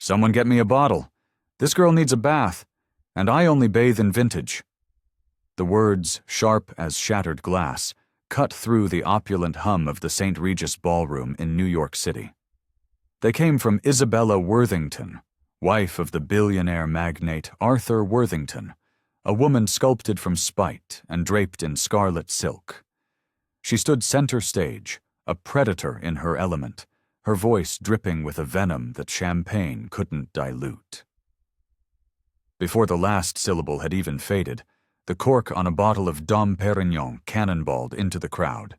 "Someone get me a bottle. This girl needs a bath, and I only bathe in vintage." The words, sharp as shattered glass, cut through the opulent hum of the St. Regis Ballroom in New York City. They came from Isabella Worthington, wife of the billionaire magnate Arthur Worthington, a woman sculpted from spite and draped in scarlet silk. She stood center stage, a predator in her element, her voice dripping with a venom that champagne couldn't dilute. Before the last syllable had even faded, the cork on a bottle of Dom Perignon cannonballed into the crowd.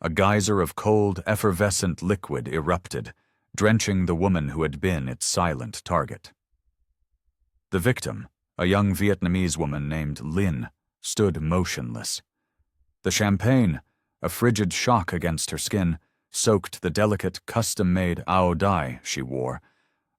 A geyser of cold, effervescent liquid erupted, drenching the woman who had been its silent target. The victim, a young Vietnamese woman named Linh, stood motionless. The champagne, a frigid shock against her skin, soaked the delicate, custom-made áo dai she wore,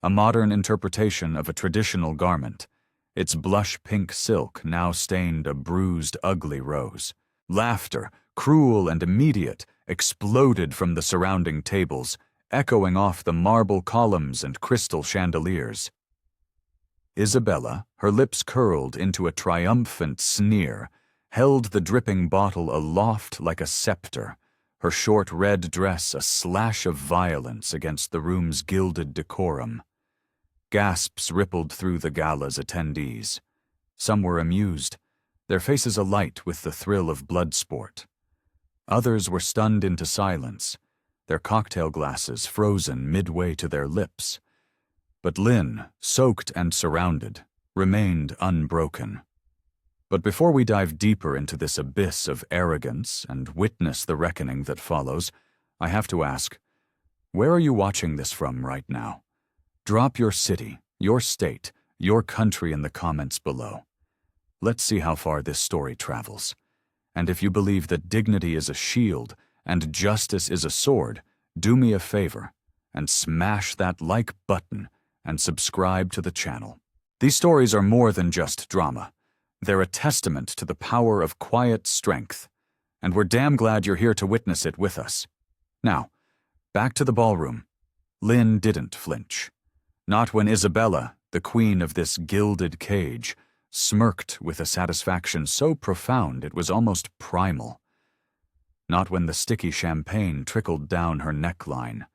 a modern interpretation of a traditional garment, its blush-pink silk now stained a bruised, ugly rose. Laughter, cruel and immediate, exploded from the surrounding tables, echoing off the marble columns and crystal chandeliers. Isabella, her lips curled into a triumphant sneer, held the dripping bottle aloft like a scepter, her short red dress a slash of violence against the room's gilded decorum. Gasps rippled through the gala's attendees. Some were amused, their faces alight with the thrill of blood sport. Others were stunned into silence, their cocktail glasses frozen midway to their lips. But Linh, soaked and surrounded, remained unbroken. But before we dive deeper into this abyss of arrogance and witness the reckoning that follows, I have to ask, where are you watching this from right now? Drop your city, your state, your country in the comments below. Let's see how far this story travels. And if you believe that dignity is a shield and justice is a sword, do me a favor and smash that like button and subscribe to the channel. These stories are more than just drama. They're a testament to the power of quiet strength, and we're damn glad you're here to witness it with us. Now, back to the ballroom. Linh didn't flinch. Not when Isabella, the queen of this gilded cage, smirked with a satisfaction so profound it was almost primal. Not when the sticky champagne trickled down her neckline,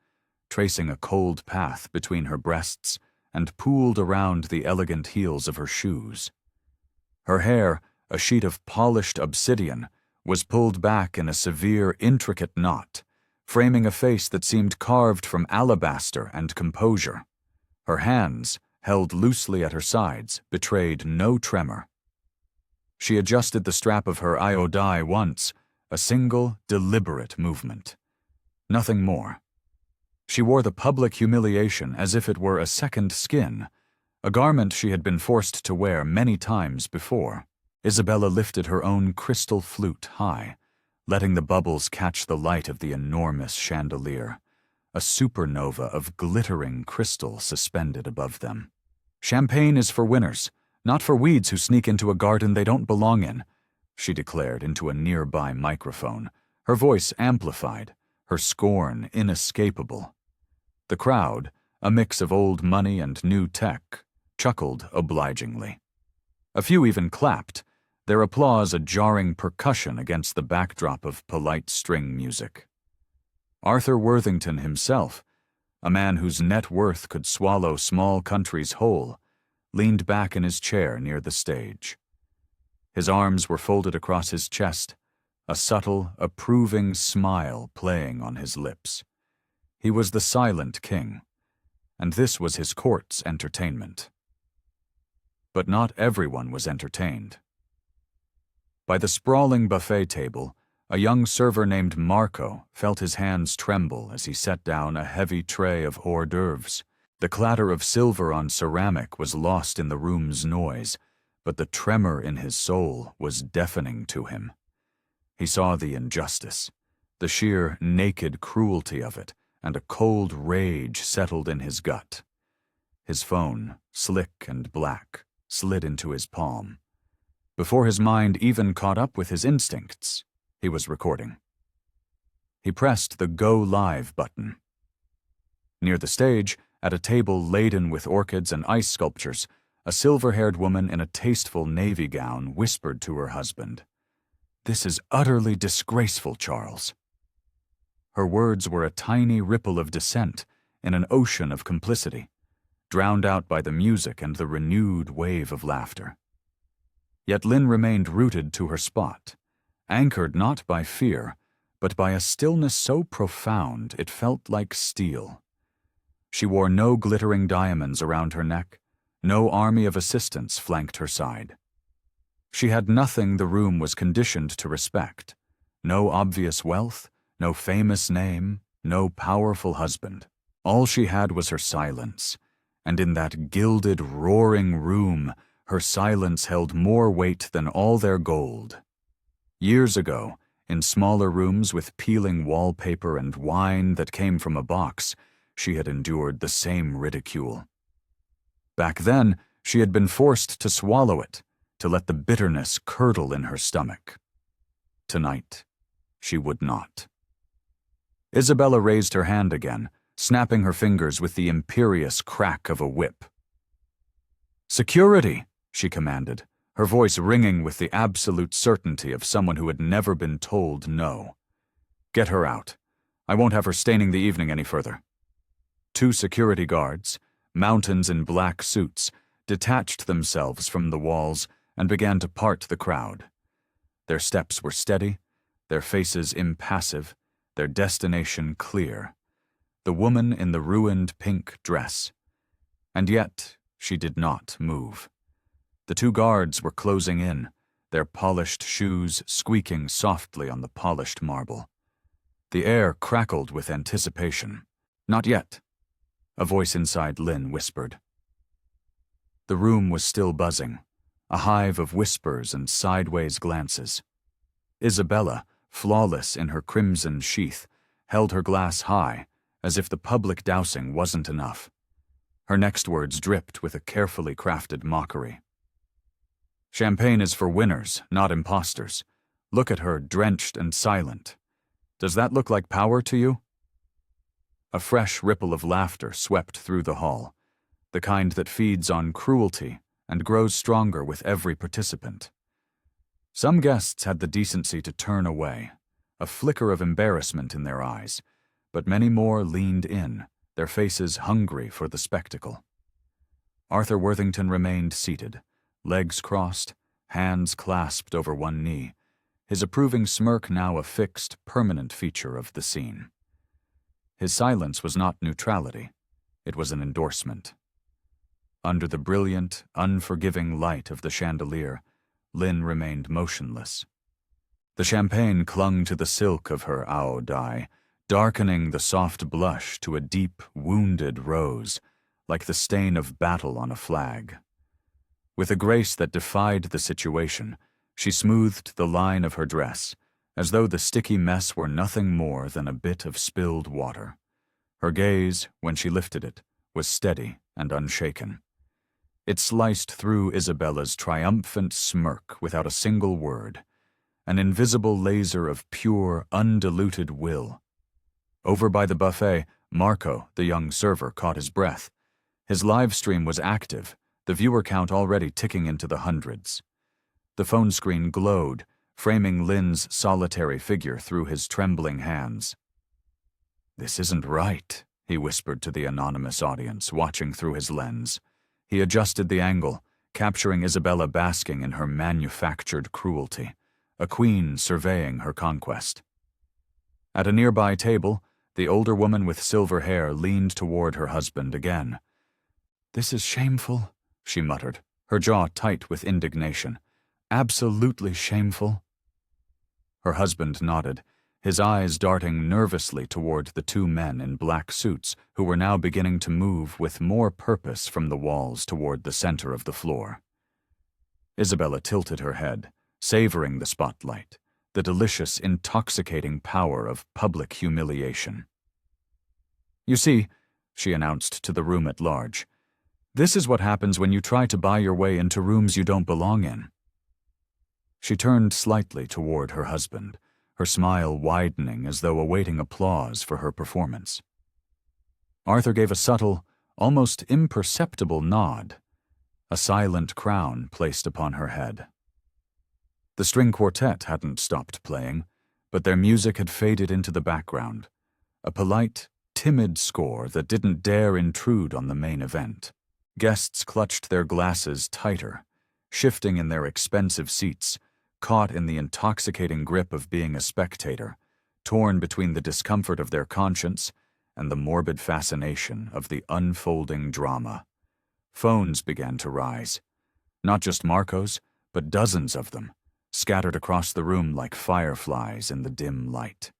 tracing a cold path between her breasts and pooled around the elegant heels of her shoes. Her hair, a sheet of polished obsidian, was pulled back in a severe, intricate knot, framing a face that seemed carved from alabaster and composure. Her hands, held loosely at her sides, betrayed no tremor. She adjusted the strap of her áo dai once, a single, deliberate movement. Nothing more. She wore the public humiliation as if it were a second skin, a garment she had been forced to wear many times before. Isabella lifted her own crystal flute high, letting the bubbles catch the light of the enormous chandelier, a supernova of glittering crystal suspended above them. "Champagne is for winners, not for weeds who sneak into a garden they don't belong in," she declared into a nearby microphone, her voice amplified, her scorn inescapable. The crowd, a mix of old money and new tech, chuckled obligingly. A few even clapped, their applause a jarring percussion against the backdrop of polite string music. Arthur Worthington himself, a man whose net worth could swallow small countries whole, leaned back in his chair near the stage. His arms were folded across his chest, a subtle, approving smile playing on his lips. He was the silent king, and this was his court's entertainment. But not everyone was entertained. By the sprawling buffet table, a young server named Marco felt his hands tremble as he set down a heavy tray of hors d'oeuvres. The clatter of silver on ceramic was lost in the room's noise, but the tremor in his soul was deafening to him. He saw the injustice, the sheer naked cruelty of it, and a cold rage settled in his gut. His phone, slick and black, slid into his palm. Before his mind even caught up with his instincts, he was recording. He pressed the Go Live button. Near the stage, At a table laden with orchids and ice sculptures, a silver-haired woman in a tasteful navy gown whispered to her husband, "This is utterly disgraceful, Charles." Her words were a tiny ripple of dissent in an ocean of complicity, drowned out by the music and the renewed wave of laughter. Yet Lynn remained rooted to her spot, anchored not by fear, but by a stillness so profound it felt like steel. She wore no glittering diamonds around her neck, no army of assistants flanked her side. She had nothing the room was conditioned to respect, no obvious wealth, no famous name, no powerful husband. All she had was her silence, and in that gilded, roaring room, her silence held more weight than all their gold. Years ago, in smaller rooms with peeling wallpaper and wine that came from a box, she had endured the same ridicule. Back then, she had been forced to swallow it, to let the bitterness curdle in her stomach. Tonight, she would not. Isabella raised her hand again, snapping her fingers with the imperious crack of a whip. "Security!" she commanded, her voice ringing with the absolute certainty of someone who had never been told no. "Get her out. I won't have her staining the evening any further." 2 security guards, mountains in black suits, detached themselves from the walls and began to part the crowd. Their steps were steady, their faces impassive, their destination clear. The woman in the ruined pink dress. And yet, she did not move. The 2 guards were closing in, their polished shoes squeaking softly on the polished marble. The air crackled with anticipation. "Not yet," a voice inside Lynn whispered. The room was still buzzing, a hive of whispers and sideways glances. Isabella, flawless in her crimson sheath, held her glass high, as if the public dousing wasn't enough. Her next words dripped with a carefully crafted mockery. "Champagne is for winners, not imposters. Look at her, drenched and silent. Does that look like power to you?" A fresh ripple of laughter swept through the hall, the kind that feeds on cruelty and grows stronger with every participant. Some guests had the decency to turn away, a flicker of embarrassment in their eyes, but many more leaned in, their faces hungry for the spectacle. Arthur Worthington remained seated, legs crossed, hands clasped over one knee, his approving smirk now a fixed, permanent feature of the scene. His silence was not neutrality, it was an endorsement. Under the brilliant, unforgiving light of the chandelier, Lynn remained motionless. The champagne clung to the silk of her ao dye, darkening the soft blush to a deep, wounded rose, like the stain of battle on a flag. With a grace that defied the situation, she smoothed the line of her dress, as though the sticky mess were nothing more than a bit of spilled water. Her gaze, when she lifted it, was steady and unshaken. It sliced through Isabella's triumphant smirk without a single word, an invisible laser of pure, undiluted will. Over by the buffet, Marco, the young server, caught his breath. His live stream was active, the viewer count already ticking into the hundreds. The phone screen glowed, framing Lynn's solitary figure through his trembling hands. "This isn't right," he whispered to the anonymous audience, watching through his lens. He adjusted the angle, capturing Isabella basking in her manufactured cruelty, a queen surveying her conquest. At a nearby table, the older woman with silver hair leaned toward her husband again. "This is shameful," she muttered, her jaw tight with indignation. "Absolutely shameful." Her husband nodded, his eyes darting nervously toward the 2 men in black suits who were now beginning to move with more purpose from the walls toward the center of the floor. Isabella tilted her head, savoring the spotlight, the delicious, intoxicating power of public humiliation. "You see," she announced to the room at large, "this is what happens when you try to buy your way into rooms you don't belong in." She turned slightly toward her husband, her smile widening as though awaiting applause for her performance. Arthur gave a subtle, almost imperceptible nod, a silent crown placed upon her head. The string quartet hadn't stopped playing, but their music had faded into the background, a polite, timid score that didn't dare intrude on the main event. Guests clutched their glasses tighter, shifting in their expensive seats, caught in the intoxicating grip of being a spectator, torn between the discomfort of their conscience and the morbid fascination of the unfolding drama. Phones began to rise. Not just Marco's, but dozens of them, scattered across the room like fireflies in the dim light.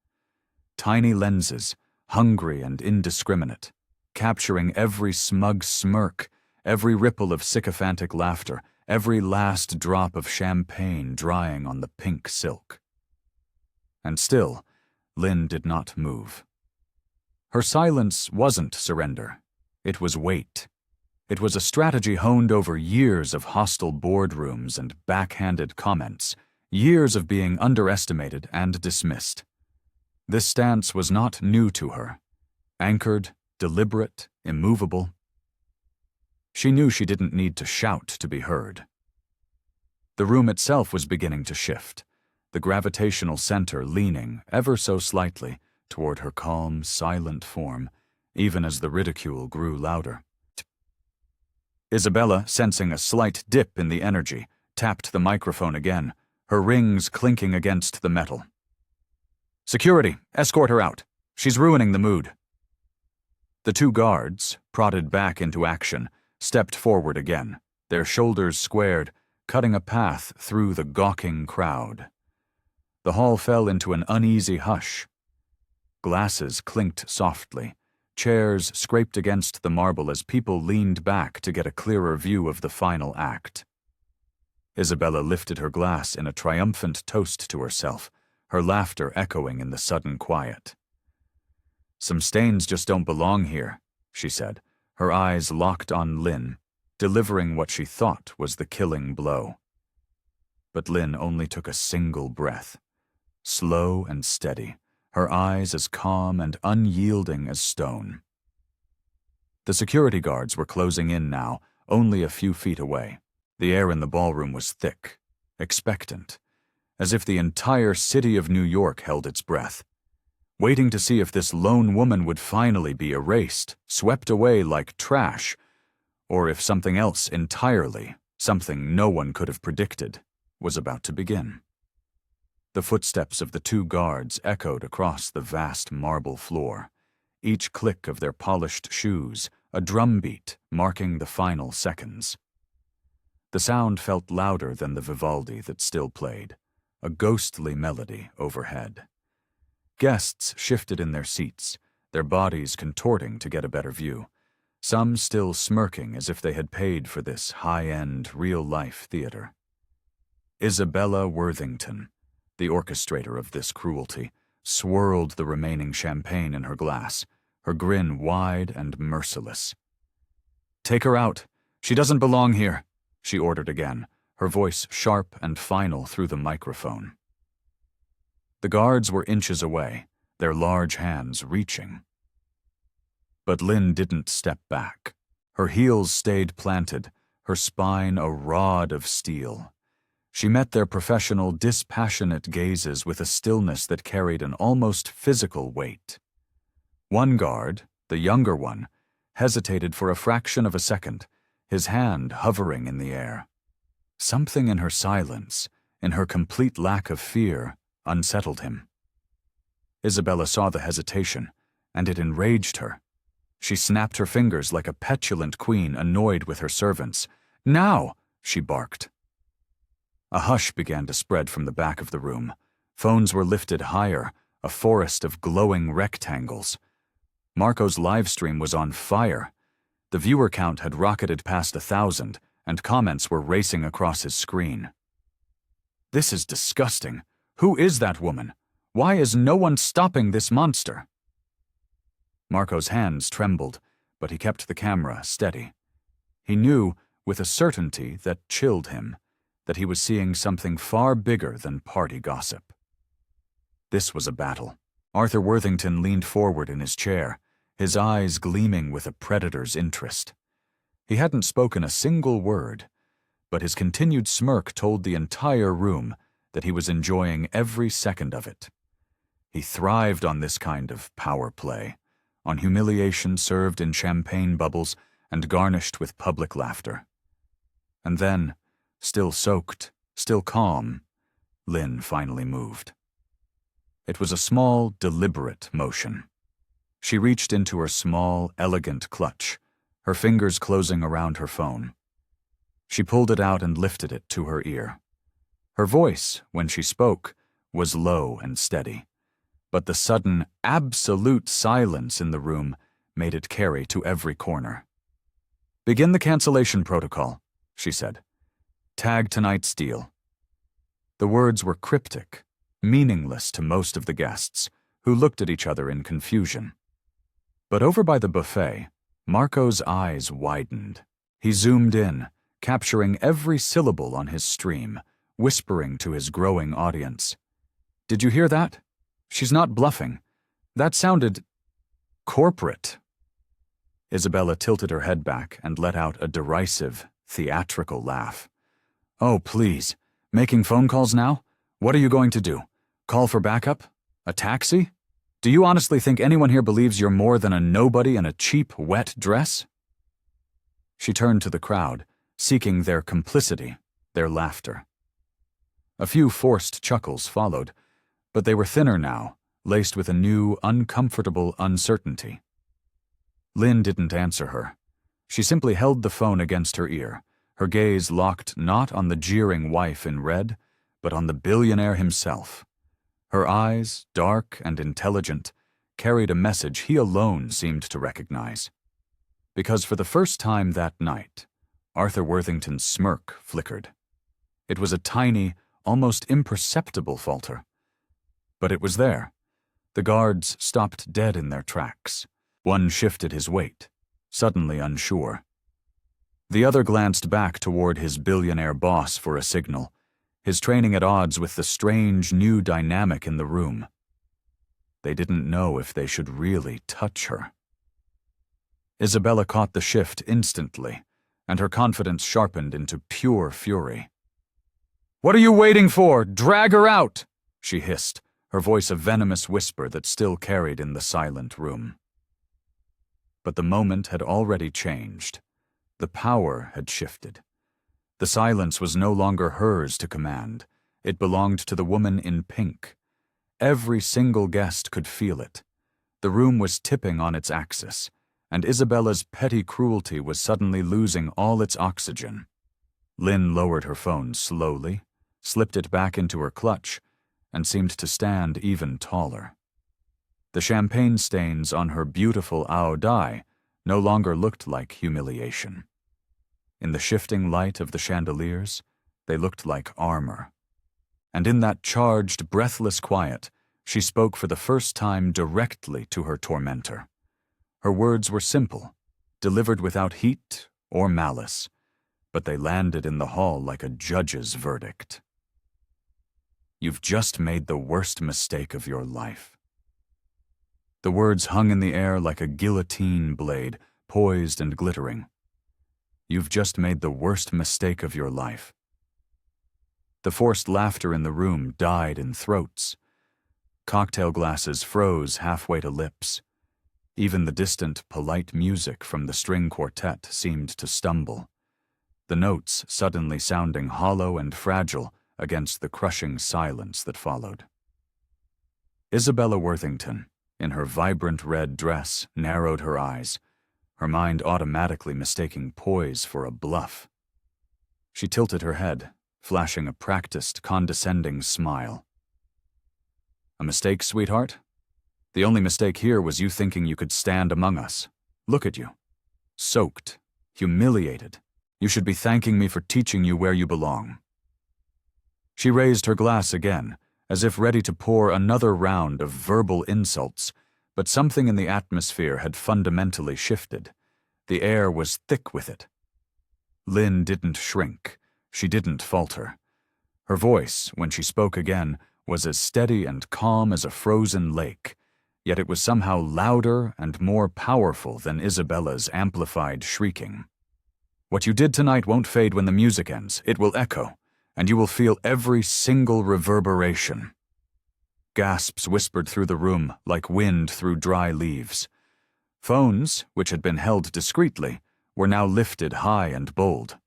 Tiny lenses, hungry and indiscriminate, capturing every smug smirk, every ripple of sycophantic laughter, every last drop of champagne drying on the pink silk. And still, Lynn did not move. Her silence wasn't surrender. It was wait. It was a strategy honed over years of hostile boardrooms and backhanded comments, years of being underestimated and dismissed. This stance was not new to her. Anchored, deliberate, immovable. She knew she didn't need to shout to be heard. The room itself was beginning to shift, the gravitational center leaning ever so slightly toward her calm, silent form, even as the ridicule grew louder. Isabella, sensing a slight dip in the energy, tapped the microphone again, her rings clinking against the metal. "Security, escort her out. She's ruining the mood." The two guards, prodded back into action, stepped forward again, their shoulders squared, cutting a path through the gawking crowd. The hall fell into an uneasy hush. Glasses clinked softly. Chairs scraped against the marble as people leaned back to get a clearer view of the final act. Isabella lifted her glass in a triumphant toast to herself, her laughter echoing in the sudden quiet. "Some stains just don't belong here," she said, her eyes locked on Lynn, delivering what she thought was the killing blow. But Lynn only took a single breath, slow and steady, her eyes as calm and unyielding as stone. The security guards were closing in now, only a few feet away. The air in the ballroom was thick, expectant, as if the entire city of New York held its breath, waiting to see if this lone woman would finally be erased, swept away like trash, or if something else entirely, something no one could have predicted, was about to begin. The footsteps of the two guards echoed across the vast marble floor, each click of their polished shoes a drumbeat marking the final seconds. The sound felt louder than the Vivaldi that still played, a ghostly melody overhead. Guests shifted in their seats, their bodies contorting to get a better view, some still smirking as if they had paid for this high-end, real-life theater. Isabella Worthington, the orchestrator of this cruelty, swirled the remaining champagne in her glass, her grin wide and merciless. "Take her out. She doesn't belong here," she ordered again, her voice sharp and final through the microphone. The guards were inches away, their large hands reaching. But Lynn didn't step back. Her heels stayed planted, her spine a rod of steel. She met their professional, dispassionate gazes with a stillness that carried an almost physical weight. One guard, the younger one, hesitated for a fraction of a second, his hand hovering in the air. Something in her silence, in her complete lack of fear, unsettled him. Isabella saw the hesitation, and it enraged her. She snapped her fingers like a petulant queen annoyed with her servants. "Now!" she barked. A hush began to spread from the back of the room. Phones were lifted higher, a forest of glowing rectangles. Marco's live stream was on fire. The viewer count had rocketed past 1,000, and comments were racing across his screen. "This is disgusting. Who is that woman? Why is no one stopping this monster?" Marco's hands trembled, but he kept the camera steady. He knew, with a certainty that chilled him, that he was seeing something far bigger than party gossip. This was a battle. Arthur Worthington leaned forward in his chair, his eyes gleaming with a predator's interest. He hadn't spoken a single word, but his continued smirk told the entire room that he was enjoying every second of it. He thrived on this kind of power play, on humiliation served in champagne bubbles and garnished with public laughter. And then, still soaked, still calm, Lynn finally moved. It was a small, deliberate motion. She reached into her small, elegant clutch, her fingers closing around her phone. She pulled it out and lifted it to her ear. Her voice, when she spoke, was low and steady, but the sudden, absolute silence in the room made it carry to every corner. "Begin the cancellation protocol," she said. "Tag tonight's deal." The words were cryptic, meaningless to most of the guests, who looked at each other in confusion. But over by the buffet, Marco's eyes widened. He zoomed in, capturing every syllable on his stream, whispering to his growing audience. "Did you hear that? She's not bluffing. That sounded corporate." Isabella tilted her head back and let out a derisive, theatrical laugh. "Oh, please. Making phone calls now? What are you going to do? Call for backup? A taxi? Do you honestly think anyone here believes you're more than a nobody in a cheap, wet dress?" She turned to the crowd, seeking their complicity, their laughter. A few forced chuckles followed, but they were thinner now, laced with a new, uncomfortable uncertainty. Lynn didn't answer her. She simply held the phone against her ear, her gaze locked not on the jeering wife in red, but on the billionaire himself. Her eyes, dark and intelligent, carried a message he alone seemed to recognize. Because for the first time that night, Arthur Worthington's smirk flickered. It was a tiny, almost imperceptible falter. But it was there. The guards stopped dead in their tracks. One shifted his weight, suddenly unsure. The other glanced back toward his billionaire boss for a signal, his training at odds with the strange new dynamic in the room. They didn't know if they should really touch her. Isabella caught the shift instantly, and her confidence sharpened into pure fury. "What are you waiting for? Drag her out!" she hissed, her voice a venomous whisper that still carried in the silent room. But the moment had already changed. The power had shifted. The silence was no longer hers to command. It belonged to the woman in pink. Every single guest could feel it. The room was tipping on its axis, and Isabella's petty cruelty was suddenly losing all its oxygen. Lynn lowered her phone slowly, slipped it back into her clutch, and seemed to stand even taller. The champagne stains on her beautiful dye no longer looked like humiliation. In the shifting light of the chandeliers, they looked like armor. And in that charged, breathless quiet, she spoke for the first time directly to her tormentor. Her words were simple, delivered without heat or malice, but they landed in the hall like a judge's verdict. "You've just made the worst mistake of your life." The words hung in the air like a guillotine blade, poised and glittering. "You've just made the worst mistake of your life." The forced laughter in the room died in throats. Cocktail glasses froze halfway to lips. Even the distant, polite music from the string quartet seemed to stumble, the notes suddenly sounding hollow and fragile against the crushing silence that followed. Isabella Worthington, in her vibrant red dress, narrowed her eyes, her mind automatically mistaking poise for a bluff. She tilted her head, flashing a practiced, condescending smile. "A mistake, sweetheart? The only mistake here was you thinking you could stand among us. Look at you. Soaked, humiliated. You should be thanking me for teaching you where you belong." She raised her glass again, as if ready to pour another round of verbal insults, but something in the atmosphere had fundamentally shifted. The air was thick with it. Lynn didn't shrink. She didn't falter. Her voice, when she spoke again, was as steady and calm as a frozen lake, yet it was somehow louder and more powerful than Isabella's amplified shrieking. "What you did tonight won't fade when the music ends. It will echo, and you will feel every single reverberation." Gasps whispered through the room like wind through dry leaves. Phones, which had been held discreetly, were now lifted high and bold.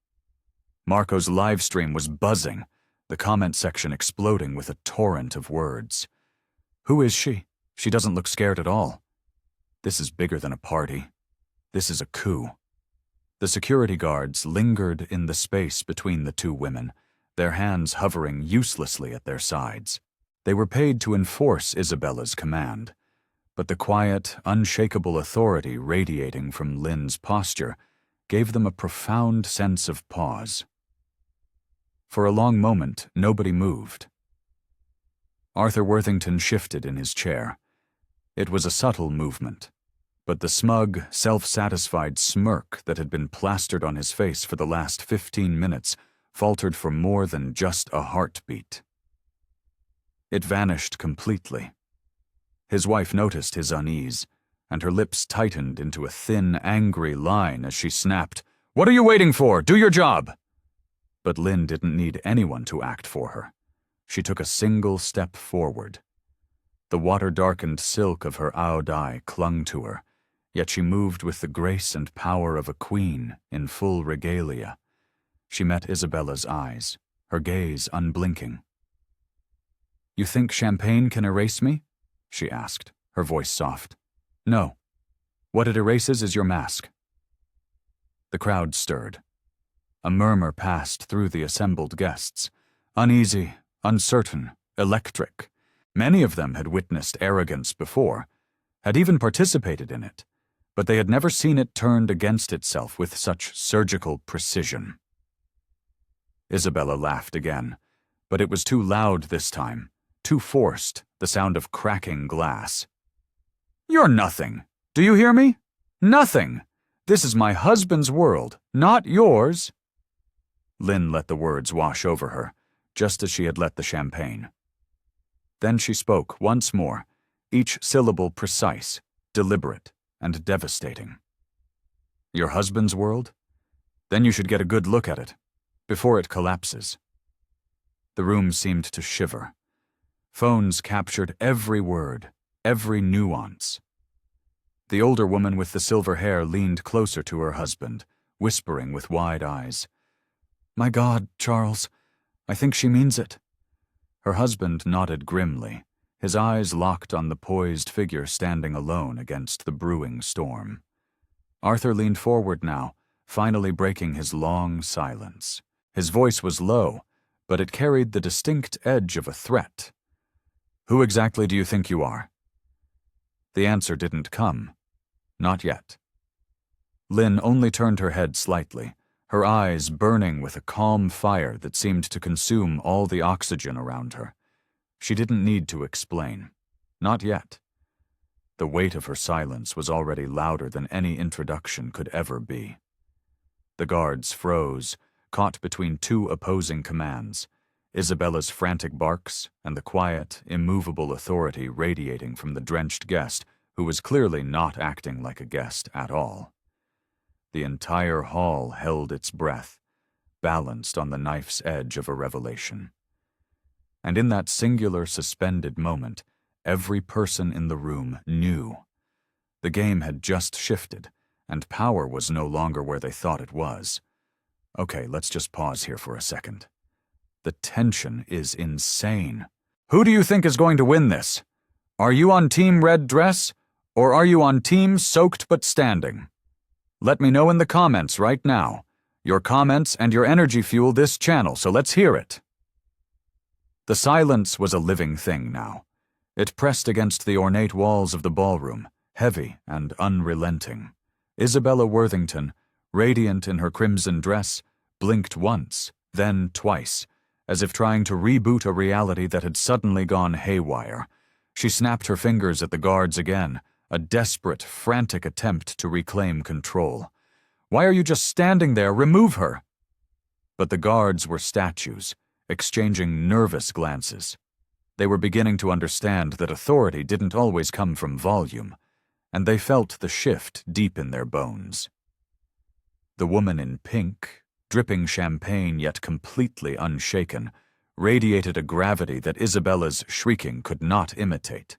Marco's live stream was buzzing, the comment section exploding with a torrent of words. "Who is she? She doesn't look scared at all. This is bigger than a party. This is a coup." The security guards lingered in the space between the two women, their hands hovering uselessly at their sides. They were paid to enforce Isabella's command, but the quiet, unshakable authority radiating from Lynn's posture gave them a profound sense of pause. For a long moment, nobody moved. Arthur Worthington shifted in his chair. It was a subtle movement, but the smug, self-satisfied smirk that had been plastered on his face for the last 15 minutes faltered for more than just a heartbeat. It vanished completely. His wife noticed his unease, and her lips tightened into a thin, angry line as she snapped, "What are you waiting for? Do your job!" But Lynn didn't need anyone to act for her. She took a single step forward. The water-darkened silk of her aodai clung to her, yet she moved with the grace and power of a queen in full regalia. She met Isabella's eyes, her gaze unblinking. "You think champagne can erase me?" she asked, her voice soft. "No. What it erases is your mask." The crowd stirred. A murmur passed through the assembled guests, uneasy, uncertain, electric. Many of them had witnessed arrogance before, had even participated in it, but they had never seen it turned against itself with such surgical precision. Isabella laughed again, but it was too loud this time, too forced, the sound of cracking glass. "You're nothing. Do you hear me? Nothing. This is my husband's world, not yours." Lynn let the words wash over her, just as she had let the champagne. Then she spoke once more, each syllable precise, deliberate, and devastating. "Your husband's world? Then you should get a good look at it, before it collapses." The room seemed to shiver. Phones captured every word, every nuance. The older woman with the silver hair leaned closer to her husband, whispering with wide eyes, "My God, Charles, I think she means it." Her husband nodded grimly, his eyes locked on the poised figure standing alone against the brewing storm. Arthur leaned forward now, finally breaking his long silence. His voice was low, but it carried the distinct edge of a threat. "Who exactly do you think you are?" The answer didn't come. Not yet. Lynn only turned her head slightly, her eyes burning with a calm fire that seemed to consume all the oxygen around her. She didn't need to explain. Not yet. The weight of her silence was already louder than any introduction could ever be. The guards froze, caught between two opposing commands, Isabella's frantic barks and the quiet, immovable authority radiating from the drenched guest who was clearly not acting like a guest at all. The entire hall held its breath, balanced on the knife's edge of a revelation. And in that singular suspended moment, every person in the room knew. The game had just shifted, and power was no longer where they thought it was. Okay, let's just pause here for a second. The tension is insane. Who do you think is going to win this? Are you on Team Red Dress, or are you on Team Soaked But Standing? Let me know in the comments right now. Your comments and your energy fuel this channel, so let's hear it. The silence was a living thing now. It pressed against the ornate walls of the ballroom, heavy and unrelenting. Isabella Worthington, radiant in her crimson dress, blinked once, then twice, as if trying to reboot a reality that had suddenly gone haywire. She snapped her fingers at the guards again, a desperate, frantic attempt to reclaim control. "Why are you just standing there? Remove her!" But the guards were statues, exchanging nervous glances. They were beginning to understand that authority didn't always come from volume, and they felt the shift deep in their bones. The woman in pink, dripping champagne yet completely unshaken, radiated a gravity that Isabella's shrieking could not imitate.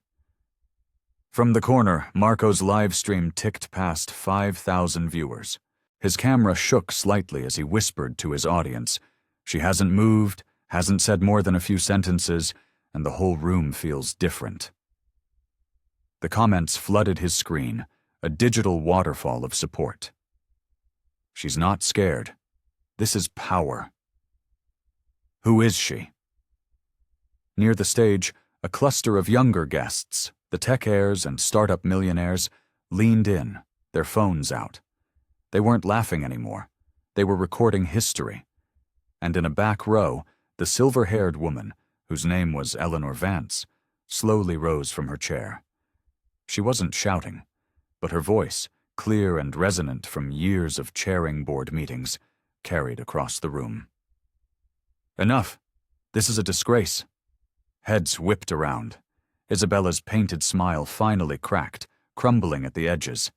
From the corner, Marco's live stream ticked past 5,000 viewers. His camera shook slightly as he whispered to his audience, "She hasn't moved, hasn't said more than a few sentences, and the whole room feels different." The comments flooded his screen, a digital waterfall of support. "She's not scared. This is power." "Who is she?" Near the stage, a cluster of younger guests, the tech heirs and startup millionaires, leaned in, their phones out. They weren't laughing anymore. They were recording history. And in a back row, the silver-haired woman, whose name was Eleanor Vance, slowly rose from her chair. She wasn't shouting, but her voice, clear and resonant from years of chairing board meetings, carried across the room. "Enough. This is a disgrace." Heads whipped around. Isabella's painted smile finally cracked, crumbling at the edges.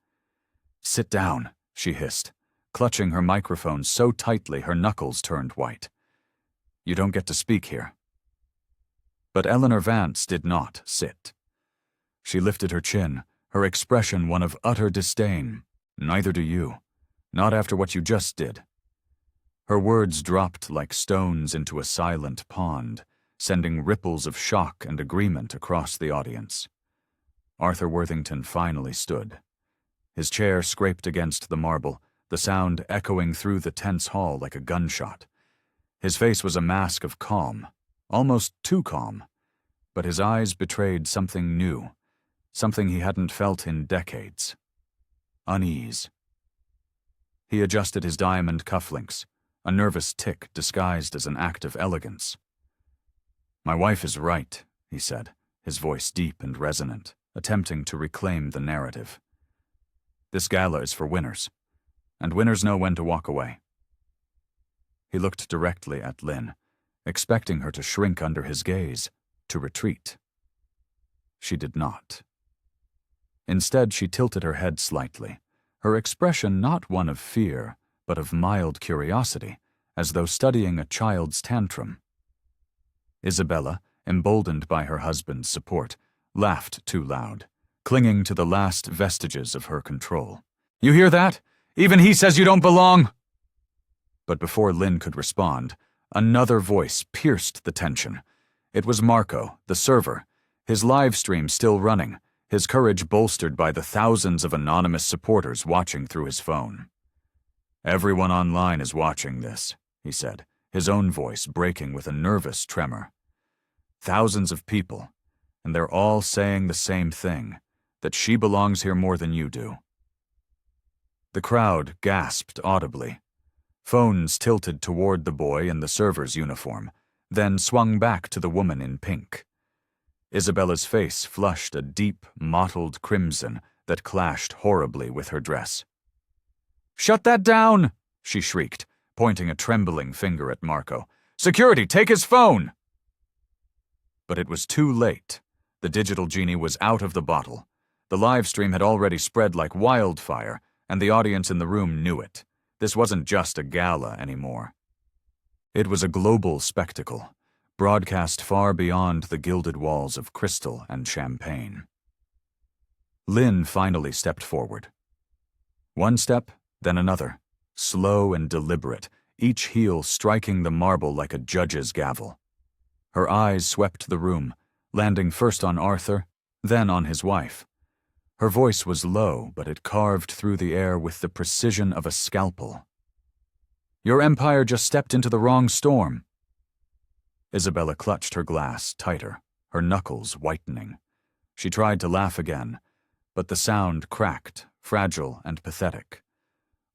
"Sit down," she hissed, clutching her microphone so tightly her knuckles turned white. "You don't get to speak here." But Eleanor Vance did not sit. She lifted her chin, her expression one of utter disdain. "Neither do you. Not after what you just did." Her words dropped like stones into a silent pond, sending ripples of shock and agreement across the audience. Arthur Worthington finally stood. His chair scraped against the marble, the sound echoing through the tense hall like a gunshot. His face was a mask of calm, almost too calm, but his eyes betrayed something new, something he hadn't felt in decades. Unease. He adjusted his diamond cufflinks, a nervous tic disguised as an act of elegance. "My wife is right," he said, his voice deep and resonant, attempting to reclaim the narrative. "This gala is for winners, and winners know when to walk away." He looked directly at Lynn, expecting her to shrink under his gaze, to retreat. She did not. Instead, she tilted her head slightly, her expression not one of fear, but of mild curiosity, as though studying a child's tantrum. Isabella, emboldened by her husband's support, laughed too loud, clinging to the last vestiges of her control. "You hear that? Even he says you don't belong!" But before Lynn could respond, another voice pierced the tension. It was Marco, the server, his live stream still running, his courage bolstered by the thousands of anonymous supporters watching through his phone. "Everyone online is watching this," he said, his own voice breaking with a nervous tremor. "Thousands of people, and they're all saying the same thing, that she belongs here more than you do." The crowd gasped audibly. Phones tilted toward the boy in the server's uniform, then swung back to the woman in pink. Isabella's face flushed a deep, mottled crimson that clashed horribly with her dress. "Shut that down!" she shrieked, pointing a trembling finger at Marco. "Security, take his phone!" But it was too late. The digital genie was out of the bottle. The live stream had already spread like wildfire, and the audience in the room knew it. This wasn't just a gala anymore. It was a global spectacle, broadcast far beyond the gilded walls of crystal and champagne. Lynn finally stepped forward. One step, then another, slow and deliberate, each heel striking the marble like a judge's gavel. Her eyes swept the room, landing first on Arthur, then on his wife. Her voice was low, but it carved through the air with the precision of a scalpel. "Your empire just stepped into the wrong storm." Isabella clutched her glass tighter, her knuckles whitening. She tried to laugh again, but the sound cracked, fragile and pathetic.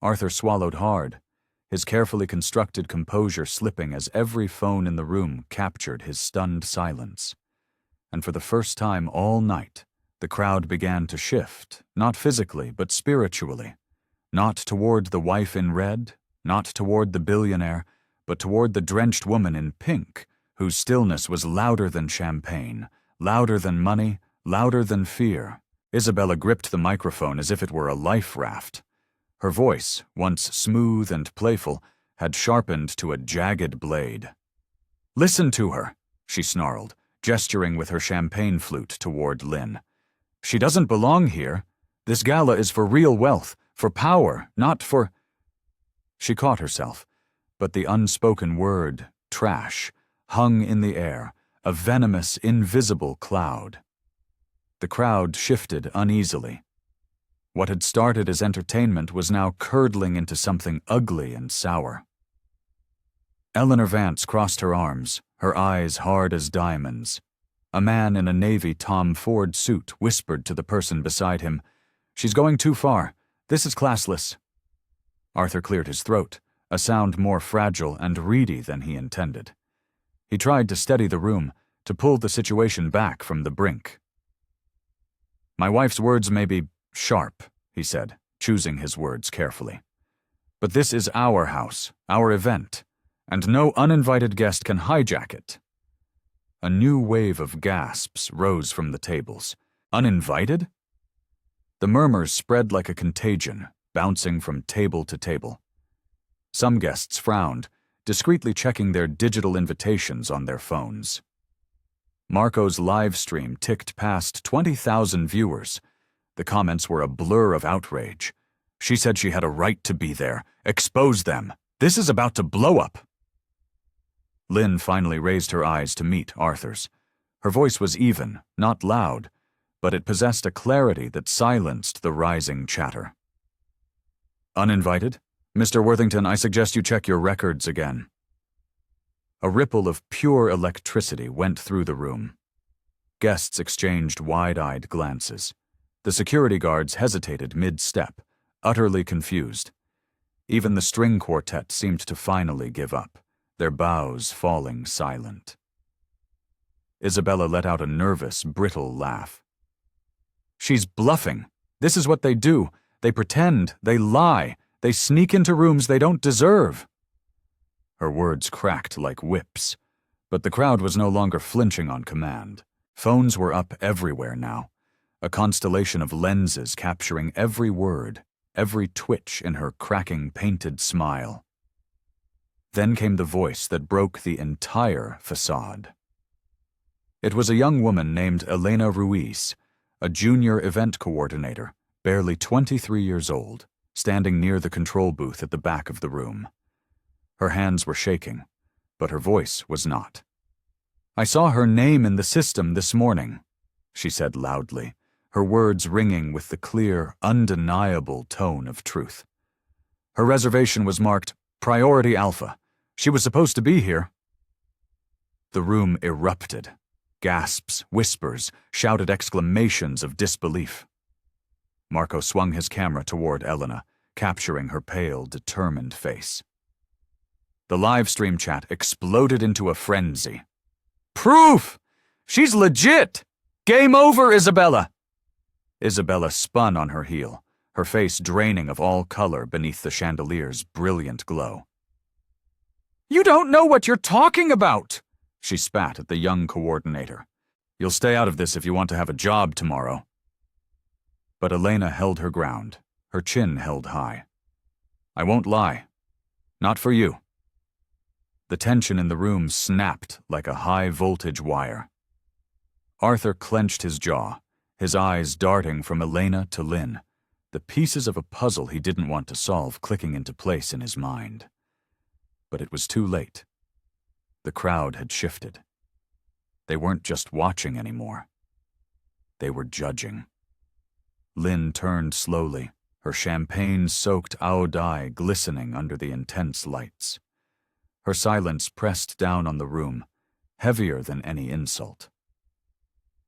Arthur swallowed hard, his carefully constructed composure slipping as every phone in the room captured his stunned silence. And for the first time all night, the crowd began to shift, not physically, but spiritually. Not toward the wife in red, not toward the billionaire, but toward the drenched woman in pink, whose stillness was louder than champagne, louder than money, louder than fear. Isabella gripped the microphone as if it were a life raft. Her voice, once smooth and playful, had sharpened to a jagged blade. "Listen to her," she snarled, gesturing with her champagne flute toward Lynn. "She doesn't belong here. This gala is for real wealth, for power, not for—" She caught herself, but the unspoken word, trash, hung in the air, a venomous, invisible cloud. The crowd shifted uneasily. What had started as entertainment was now curdling into something ugly and sour. Eleanor Vance crossed her arms, her eyes hard as diamonds. A man in a navy Tom Ford suit whispered to the person beside him, "She's going too far. This is classless." Arthur cleared his throat, a sound more fragile and reedy than he intended. He tried to steady the room, to pull the situation back from the brink. "My wife's words may be sharp," he said, choosing his words carefully. "But this is our house, our event, and no uninvited guest can hijack it." A new wave of gasps rose from the tables. Uninvited? The murmurs spread like a contagion, bouncing from table to table. Some guests frowned, discreetly checking their digital invitations on their phones. Marco's live stream ticked past 20,000 viewers. The comments were a blur of outrage. "She said she had a right to be there. Expose them. This is about to blow up." Lynn finally raised her eyes to meet Arthur's. Her voice was even, not loud, but it possessed a clarity that silenced the rising chatter. "Uninvited? Mr. Worthington, I suggest you check your records again." A ripple of pure electricity went through the room. Guests exchanged wide-eyed glances. The security guards hesitated mid-step, utterly confused. Even the string quartet seemed to finally give up, their bows falling silent. Isabella let out a nervous, brittle laugh. "She's bluffing. This is what they do. They pretend, they lie, they sneak into rooms they don't deserve." Her words cracked like whips, but the crowd was no longer flinching on command. Phones were up everywhere now, a constellation of lenses capturing every word, every twitch in her cracking, painted smile. Then came the voice that broke the entire facade. It was a young woman named Elena Ruiz, a junior event coordinator, barely 23 years old, standing near the control booth at the back of the room. Her hands were shaking, but her voice was not. "I saw her name in the system this morning," she said loudly, her words ringing with the clear, undeniable tone of truth. "Her reservation was marked Priority Alpha. She was supposed to be here." The room erupted. Gasps, whispers, shouted exclamations of disbelief. Marco swung his camera toward Elena, capturing her pale, determined face. The live stream chat exploded into a frenzy. "Proof! She's legit! Game over, Isabella!" Isabella spun on her heel, her face draining of all color beneath the chandelier's brilliant glow. "You don't know what you're talking about!" she spat at the young coordinator. "You'll stay out of this if you want to have a job tomorrow." But Elena held her ground, her chin held high. "I won't lie. Not for you." The tension in the room snapped like a high-voltage wire. Arthur clenched his jaw, his eyes darting from Elena to Lynn, the pieces of a puzzle he didn't want to solve clicking into place in his mind. But it was too late. The crowd had shifted. They weren't just watching anymore. They were judging. Lynn turned slowly, her champagne-soaked aodai glistening under the intense lights. Her silence pressed down on the room, heavier than any insult.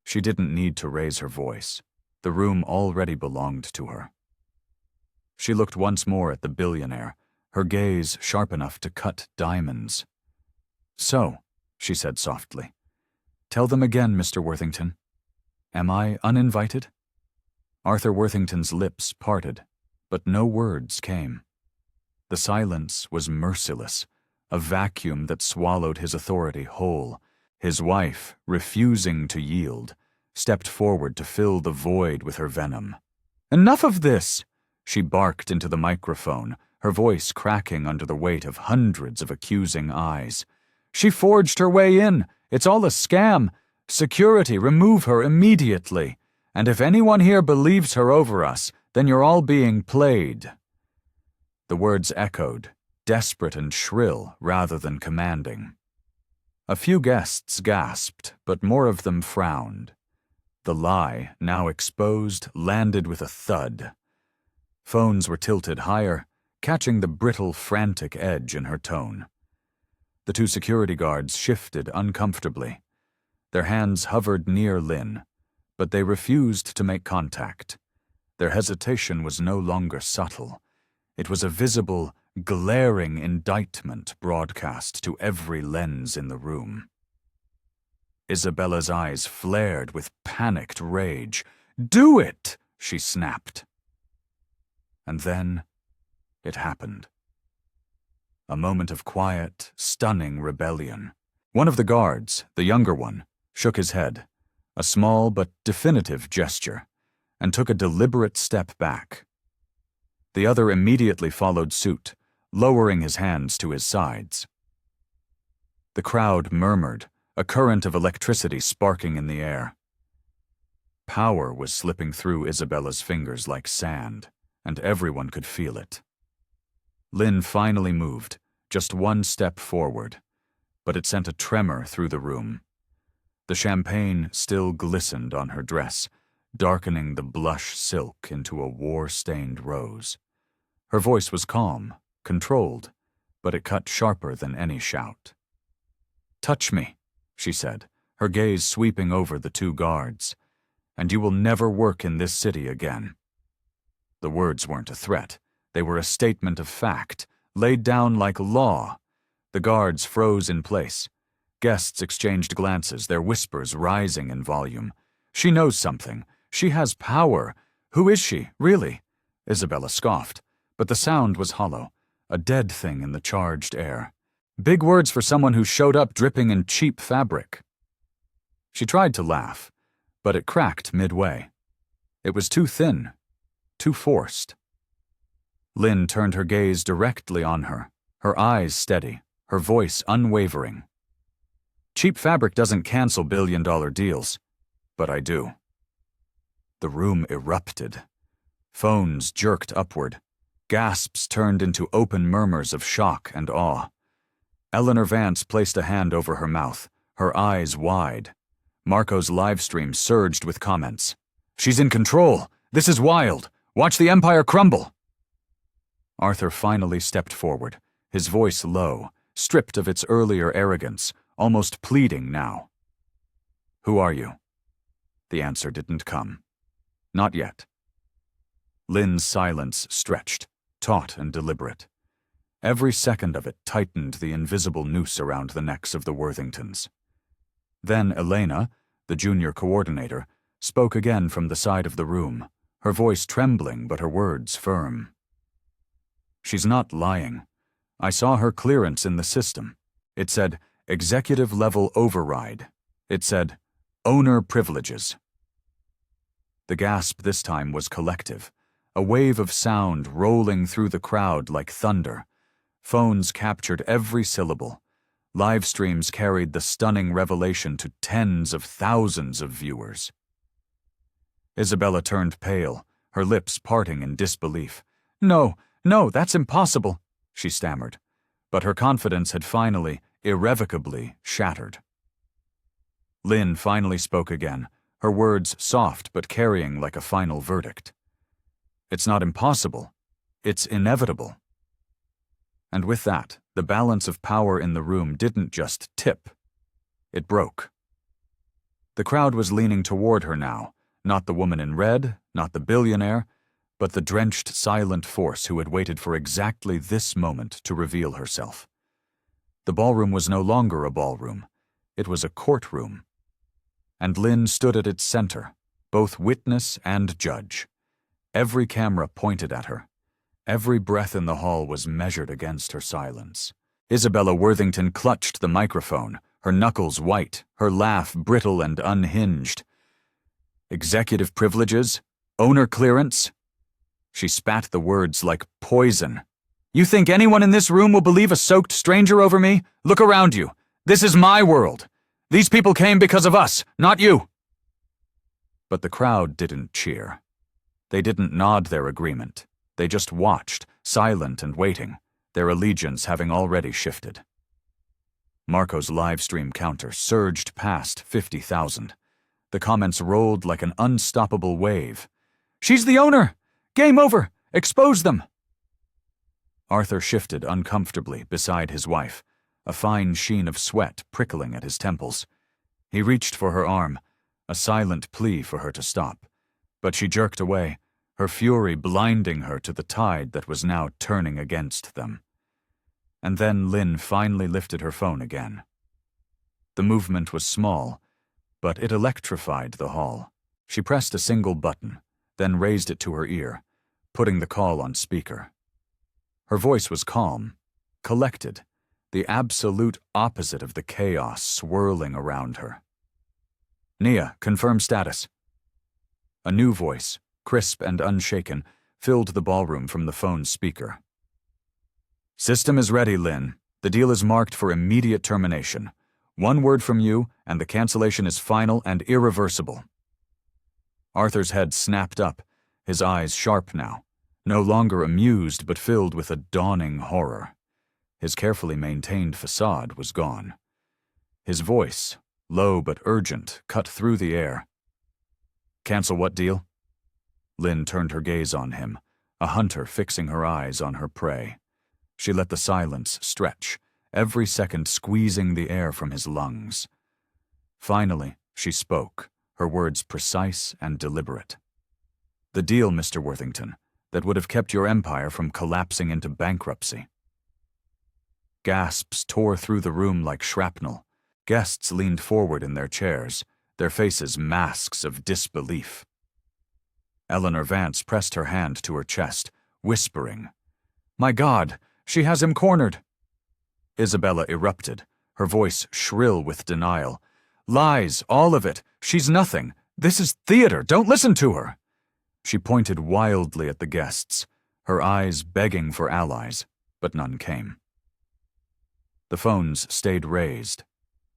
She didn't need to raise her voice. The room already belonged to her. She looked once more at the billionaire, her gaze sharp enough to cut diamonds. "So," she said softly, "tell them again, Mr. Worthington. Am I uninvited?" Arthur Worthington's lips parted, but no words came. The silence was merciless, a vacuum that swallowed his authority whole. His wife, refusing to yield, stepped forward to fill the void with her venom. "Enough of this!" she barked into the microphone, her voice cracking under the weight of hundreds of accusing eyes. "She forged her way in. It's all a scam. Security, remove her immediately. And if anyone here believes her over us, then you're all being played." The words echoed, desperate and shrill rather than commanding. A few guests gasped, but more of them frowned. The lie, now exposed, landed with a thud. Phones were tilted higher, catching the brittle, frantic edge in her tone. The two security guards shifted uncomfortably. Their hands hovered near Lynn, but they refused to make contact. Their hesitation was no longer subtle. It was a visible, glaring indictment broadcast to every lens in the room. Isabella's eyes flared with panicked rage. "Do it!" she snapped. And then it happened. A moment of quiet, stunning rebellion. One of the guards, the younger one, shook his head, a small but definitive gesture, and took a deliberate step back. The other immediately followed suit, lowering his hands to his sides. The crowd murmured, a current of electricity sparking in the air. Power was slipping through Isabella's fingers like sand, and everyone could feel it. Lynn finally moved, just one step forward, but it sent a tremor through the room. The champagne still glistened on her dress, darkening the blush silk into a war-stained rose. Her voice was calm, controlled, but it cut sharper than any shout. "Touch me," she said, her gaze sweeping over the two guards, "and you will never work in this city again." The words weren't a threat. They were a statement of fact, laid down like law. The guards froze in place. Guests exchanged glances, their whispers rising in volume. "She knows something. She has power. Who is she, really?" Isabella scoffed, but the sound was hollow, a dead thing in the charged air. Big words for someone who showed up dripping in cheap fabric. She tried to laugh, but it cracked midway. It was too thin, too forced. Lynn turned her gaze directly on her, her eyes steady, her voice unwavering. "Cheap fabric doesn't cancel billion-dollar deals, but I do." The room erupted. Phones jerked upward. Gasps turned into open murmurs of shock and awe. Eleanor Vance placed a hand over her mouth, her eyes wide. Marco's livestream surged with comments. "She's in control. This is wild. Watch the empire crumble." Arthur finally stepped forward, his voice low, stripped of its earlier arrogance, almost pleading now. "Who are you?" The answer didn't come. Not yet. Lynn's silence stretched, taut and deliberate. Every second of it tightened the invisible noose around the necks of the Worthingtons. Then Elena, the junior coordinator, spoke again from the side of the room, her voice trembling but her words firm. "She's not lying. I saw her clearance in the system. It said, executive-level override. It said, owner privileges." The gasp this time was collective, a wave of sound rolling through the crowd like thunder. Phones captured every syllable. Live streams carried the stunning revelation to tens of thousands of viewers. Isabella turned pale, her lips parting in disbelief. No, that's impossible," she stammered, but her confidence had finally, irrevocably shattered. Lynn finally spoke again, her words soft but carrying like a final verdict. "It's not impossible. It's inevitable." And with that, the balance of power in the room didn't just tip. It broke. The crowd was leaning toward her now, not the woman in red, not the billionaire, but the drenched, silent force who had waited for exactly this moment to reveal herself. The ballroom was no longer a ballroom. It was a courtroom. And Lynn stood at its center, both witness and judge. Every camera pointed at her. Every breath in the hall was measured against her silence. Isabella Worthington clutched the microphone, her knuckles white, her laugh brittle and unhinged. Executive privileges? Owner clearance? She spat the words like poison. You think anyone in this room will believe a soaked stranger over me? Look around you. This is my world. These people came because of us, not you. But the crowd didn't cheer. They didn't nod their agreement. They just watched, silent and waiting, their allegiance having already shifted. Marco's livestream counter surged past 50,000. The comments rolled like an unstoppable wave. She's the owner! Game over! Expose them! Arthur shifted uncomfortably beside his wife, a fine sheen of sweat prickling at his temples. He reached for her arm, a silent plea for her to stop, but she jerked away, her fury blinding her to the tide that was now turning against them. And then Lynn finally lifted her phone again. The movement was small, but it electrified the hall. She pressed a single button, then raised it to her ear, putting the call on speaker. Her voice was calm, collected, the absolute opposite of the chaos swirling around her. Nia, confirm status. A new voice, crisp and unshaken, filled the ballroom from the phone's speaker. System is ready, Lynn. The deal is marked for immediate termination. One word from you, and the cancellation is final and irreversible. Arthur's head snapped up, his eyes sharp now, no longer amused but filled with a dawning horror. His carefully maintained facade was gone. His voice, low but urgent, cut through the air. Cancel what deal? Lynn turned her gaze on him, a hunter fixing her eyes on her prey. She let the silence stretch, every second squeezing the air from his lungs. Finally, she spoke, her words precise and deliberate. The deal, Mr. Worthington, that would have kept your empire from collapsing into bankruptcy. Gasps tore through the room like shrapnel. Guests leaned forward in their chairs, their faces masks of disbelief. Eleanor Vance pressed her hand to her chest, whispering, "My God, she has him cornered." Isabella erupted, her voice shrill with denial. "Lies, all of it. She's nothing. This is theater. Don't listen to her." She pointed wildly at the guests, her eyes begging for allies, but none came. The phones stayed raised.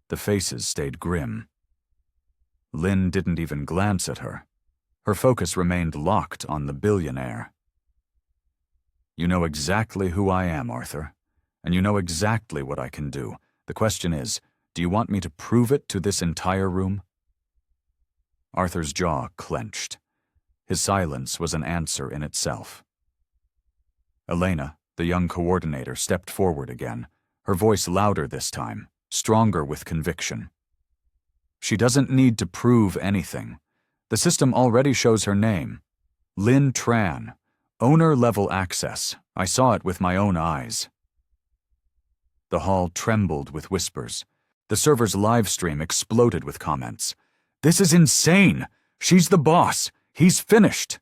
The faces stayed grim. Lynn didn't even glance at her. Her focus remained locked on the billionaire. You know exactly who I am, Arthur, and you know exactly what I can do. The question is, do you want me to prove it to this entire room? Arthur's jaw clenched. His silence was an answer in itself. Elena, the young coordinator, stepped forward again, her voice louder this time, stronger with conviction. She doesn't need to prove anything. The system already shows her name. Lynn Tran. Owner-level access. I saw it with my own eyes. The hall trembled with whispers. The server's live stream exploded with comments. This is insane! She's the boss! He's finished!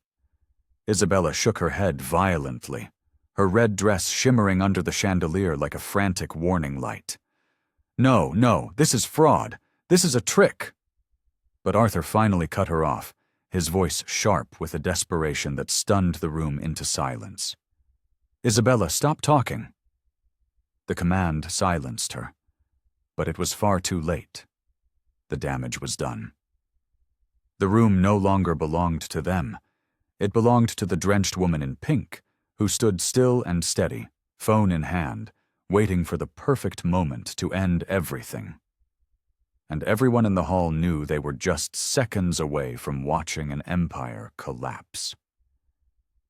Isabella shook her head violently, her red dress shimmering under the chandelier like a frantic warning light. No, this is fraud. This is a trick. But Arthur finally cut her off, his voice sharp with a desperation that stunned the room into silence. Isabella, stop talking. The command silenced her, but it was far too late. The damage was done. The room no longer belonged to them. It belonged to the drenched woman in pink, who stood still and steady, phone in hand, waiting for the perfect moment to end everything. And everyone in the hall knew they were just seconds away from watching an empire collapse.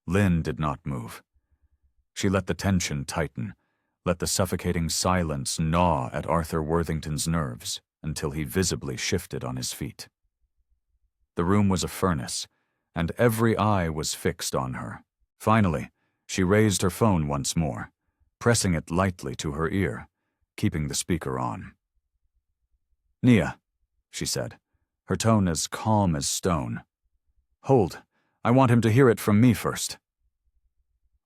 Lynn did not move. She let the tension tighten, let the suffocating silence gnaw at Arthur Worthington's nerves until he visibly shifted on his feet. The room was a furnace, and every eye was fixed on her. Finally, she raised her phone once more, pressing it lightly to her ear, keeping the speaker on. Nia, she said, her tone as calm as stone. Hold, I want him to hear it from me first.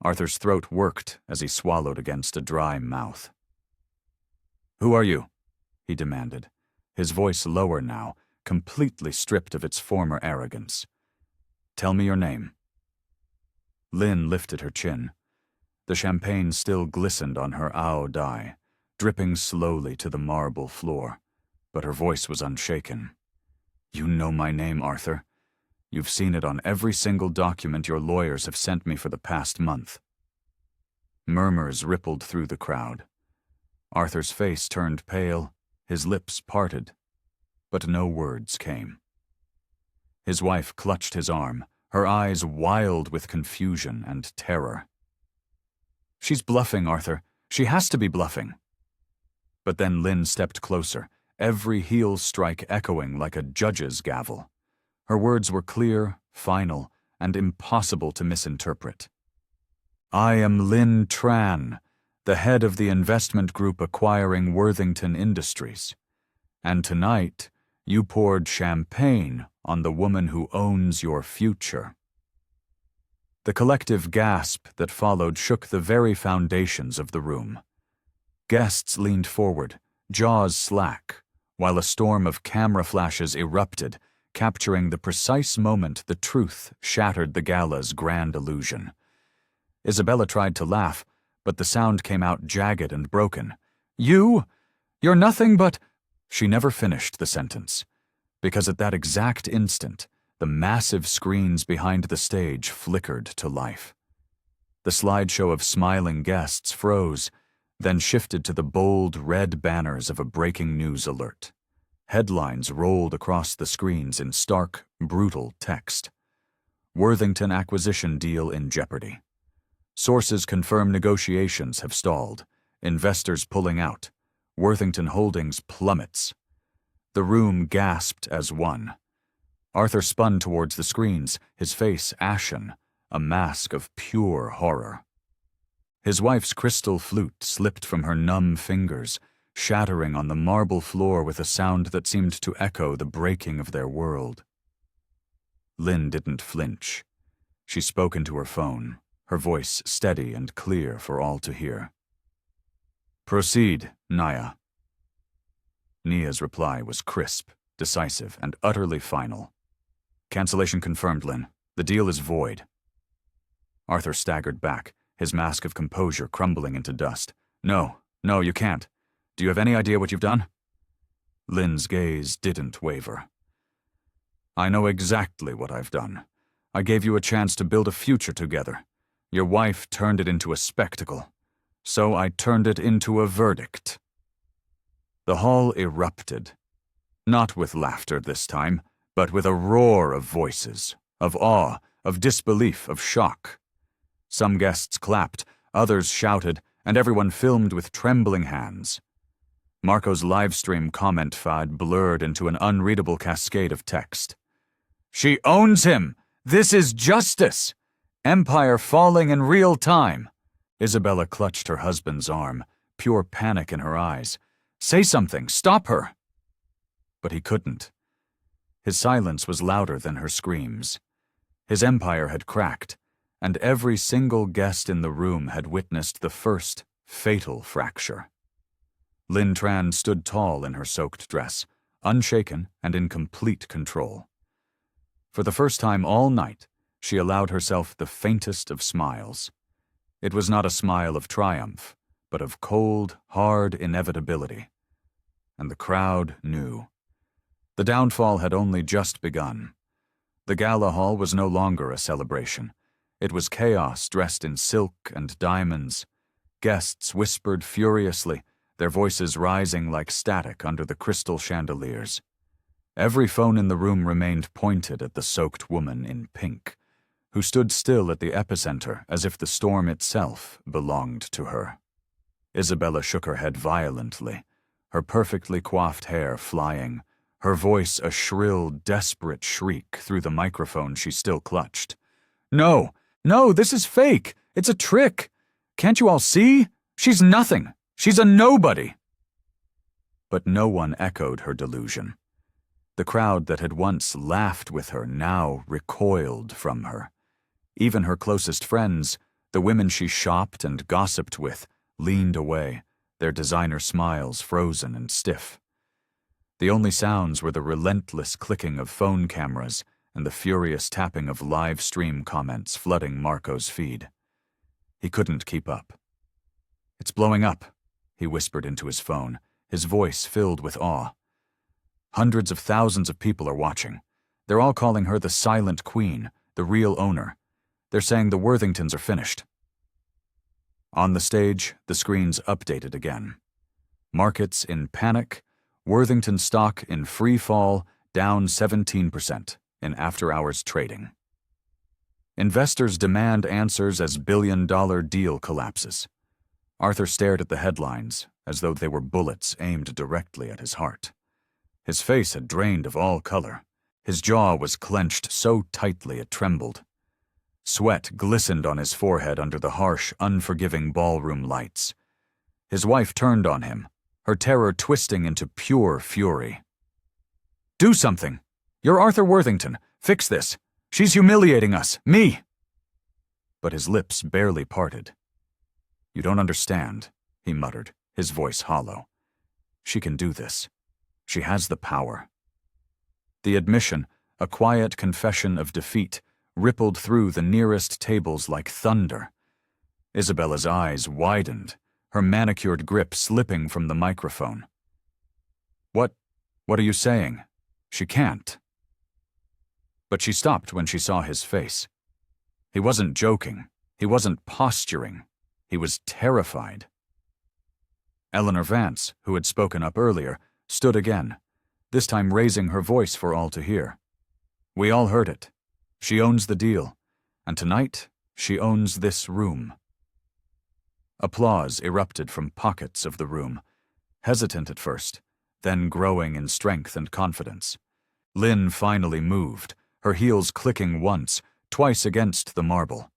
Arthur's throat worked as he swallowed against a dry mouth. "Who are you?" he demanded, his voice lower now, completely stripped of its former arrogance. "Tell me your name." Lynn lifted her chin. The champagne still glistened on her ao dai, dripping slowly to the marble floor, but her voice was unshaken. "You know my name, Arthur. You've seen it on every single document your lawyers have sent me for the past month." Murmurs rippled through the crowd. Arthur's face turned pale, his lips parted, but no words came. His wife clutched his arm, her eyes wild with confusion and terror. "She's bluffing, Arthur. She has to be bluffing." But then Lynn stepped closer, every heel strike echoing like a judge's gavel. Her words were clear, final, and impossible to misinterpret. "I am Lynn Tran, the head of the investment group acquiring Worthington Industries. And tonight, you poured champagne on the woman who owns your future." The collective gasp that followed shook the very foundations of the room. Guests leaned forward, jaws slack, while a storm of camera flashes erupted, capturing the precise moment the truth shattered the gala's grand illusion. Isabella tried to laugh, but the sound came out jagged and broken. You're nothing but—" She never finished the sentence, because at that exact instant, the massive screens behind the stage flickered to life. The slideshow of smiling guests froze, then shifted to the bold red banners of a breaking news alert. Headlines rolled across the screens in stark, brutal text. "Worthington acquisition deal in jeopardy. Sources confirm negotiations have stalled. Investors pulling out. Worthington Holdings plummets." The room gasped as one. Arthur spun towards the screens, his face ashen, a mask of pure horror. His wife's crystal flute slipped from her numb fingers, shattering on the marble floor with a sound that seemed to echo the breaking of their world. Lynn didn't flinch. She spoke into her phone, her voice steady and clear for all to hear. "Proceed, Naya." Nia's reply was crisp, decisive, and utterly final. "Cancellation confirmed, Lynn. The deal is void." Arthur staggered back, his mask of composure crumbling into dust. No, you can't. Do you have any idea what you've done?" Lynn's gaze didn't waver. "I know exactly what I've done. I gave you a chance to build a future together. Your wife turned it into a spectacle. So I turned it into a verdict." The hall erupted. Not with laughter this time, but with a roar of voices, of awe, of disbelief, of shock. Some guests clapped, others shouted, and everyone filmed with trembling hands. Marco's livestream comment feed blurred into an unreadable cascade of text. "She owns him! This is justice! Empire falling in real time!" Isabella clutched her husband's arm, pure panic in her eyes. "Say something! Stop her!" But he couldn't. His silence was louder than her screams. His empire had cracked, and every single guest in the room had witnessed the first, fatal fracture. Lynn Tran stood tall in her soaked dress, unshaken and in complete control. For the first time all night, she allowed herself the faintest of smiles. It was not a smile of triumph, but of cold, hard inevitability. And the crowd knew. The downfall had only just begun. The gala hall was no longer a celebration. It was chaos dressed in silk and diamonds. Guests whispered furiously, their voices rising like static under the crystal chandeliers. Every phone in the room remained pointed at the soaked woman in pink, who stood still at the epicenter as if the storm itself belonged to her. Isabella shook her head violently, her perfectly coiffed hair flying, her voice a shrill, desperate shriek through the microphone she still clutched. No, this is fake! It's a trick! Can't you all see? She's nothing! She's a nobody!" But no one echoed her delusion. The crowd that had once laughed with her now recoiled from her. Even her closest friends, the women she shopped and gossiped with, leaned away, their designer smiles frozen and stiff. The only sounds were the relentless clicking of phone cameras and the furious tapping of live stream comments flooding Marco's feed. He couldn't keep up. "It's blowing up," he whispered into his phone, his voice filled with awe. "Hundreds of thousands of people are watching. They're all calling her the Silent Queen, the real owner. They're saying the Worthingtons are finished." On the stage, the screens updated again. Markets in panic, Worthington stock in free fall, down 17% in after-hours trading. Investors demand answers as billion-dollar deal collapses. Arthur stared at the headlines as though they were bullets aimed directly at his heart. His face had drained of all color. His jaw was clenched so tightly it trembled. Sweat glistened on his forehead under the harsh, unforgiving ballroom lights. His wife turned on him, her terror twisting into pure fury. "Do something! You're Arthur Worthington. Fix this. She's humiliating us. Me!" But his lips barely parted. "You don't understand," he muttered, his voice hollow. "She can do this. She has the power." The admission, a quiet confession of defeat, rippled through the nearest tables like thunder. Isabella's eyes widened, her manicured grip slipping from the microphone. What are you saying? She can't." But she stopped when she saw his face. He wasn't joking. He wasn't posturing. He was terrified. Eleanor Vance, who had spoken up earlier, stood again, this time raising her voice for all to hear. "We all heard it. She owns the deal, and tonight she owns this room." Applause erupted from pockets of the room, hesitant at first, then growing in strength and confidence. Lynn finally moved, her heels clicking once, twice against the marble.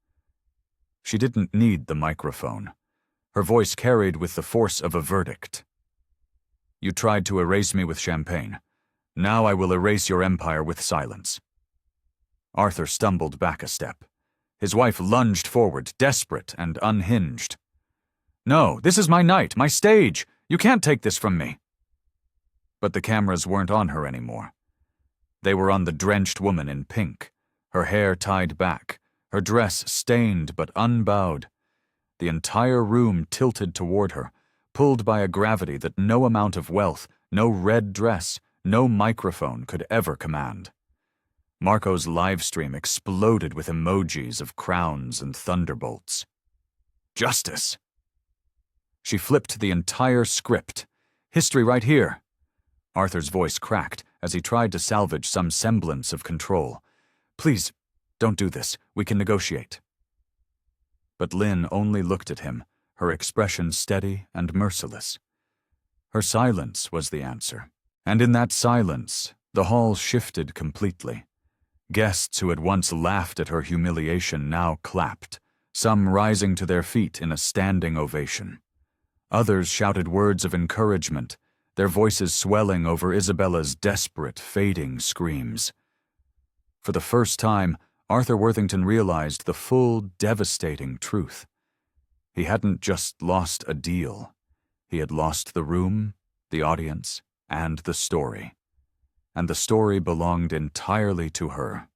She didn't need the microphone. Her voice carried with the force of a verdict. "You tried to erase me with champagne. Now I will erase your empire with silence." Arthur stumbled back a step. His wife lunged forward, desperate and unhinged. "No, this is my night, my stage. You can't take this from me." But the cameras weren't on her anymore. They were on the drenched woman in pink, her hair tied back, her dress stained but unbowed. The entire room tilted toward her, pulled by a gravity that no amount of wealth, no red dress, no microphone could ever command. Marco's livestream exploded with emojis of crowns and thunderbolts. "Justice!" She flipped the entire script. "History right here." Arthur's voice cracked as he tried to salvage some semblance of control. "Please, don't do this. We can negotiate." But Lynn only looked at him, her expression steady and merciless. Her silence was the answer. And in that silence, the hall shifted completely. Guests who had once laughed at her humiliation now clapped, some rising to their feet in a standing ovation. Others shouted words of encouragement, their voices swelling over Isabella's desperate, fading screams. For the first time, Arthur Worthington realized the full, devastating truth. He hadn't just lost a deal. He had lost the room, the audience, and the story. And the story belonged entirely to her.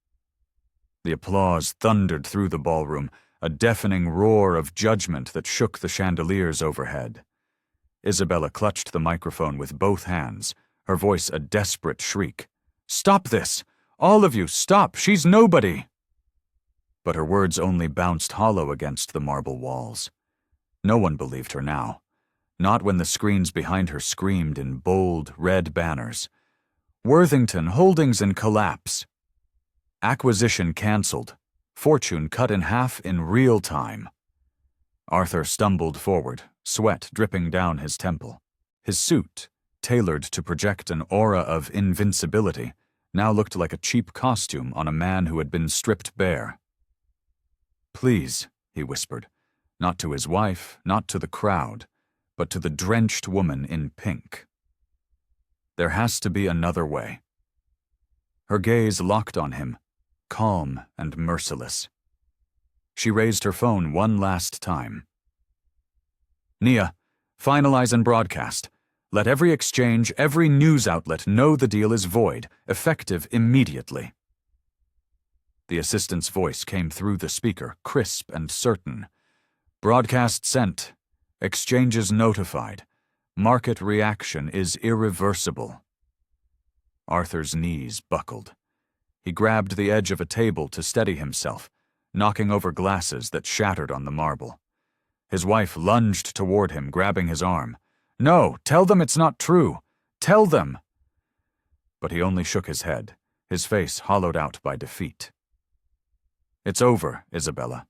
The applause thundered through the ballroom, a deafening roar of judgment that shook the chandeliers overhead. Isabella clutched the microphone with both hands, her voice a desperate shriek. "Stop this! All of you, stop! She's nobody!" But her words only bounced hollow against the marble walls. No one believed her now, not when the screens behind her screamed in bold, red banners. "Worthington Holdings in collapse. Acquisition cancelled. Fortune cut in half in real time." Arthur stumbled forward, sweat dripping down his temple. His suit, tailored to project an aura of invincibility, now looked like a cheap costume on a man who had been stripped bare. "Please," he whispered, not to his wife, not to the crowd, but to the drenched woman in pink. "There has to be another way." Her gaze locked on him, calm and merciless. She raised her phone one last time. "Nia, Finalize and broadcast. Let every exchange, every news outlet know the deal is void, effective immediately." The assistant's voice came through the speaker, crisp and certain. "Broadcast sent. Exchanges notified. Market reaction is irreversible." Arthur's knees buckled. He grabbed the edge of a table to steady himself, knocking over glasses that shattered on the marble. His wife lunged toward him, grabbing his arm. "No, tell them it's not true. Tell them." But he only shook his head, his face hollowed out by defeat. "It's over, Isabella.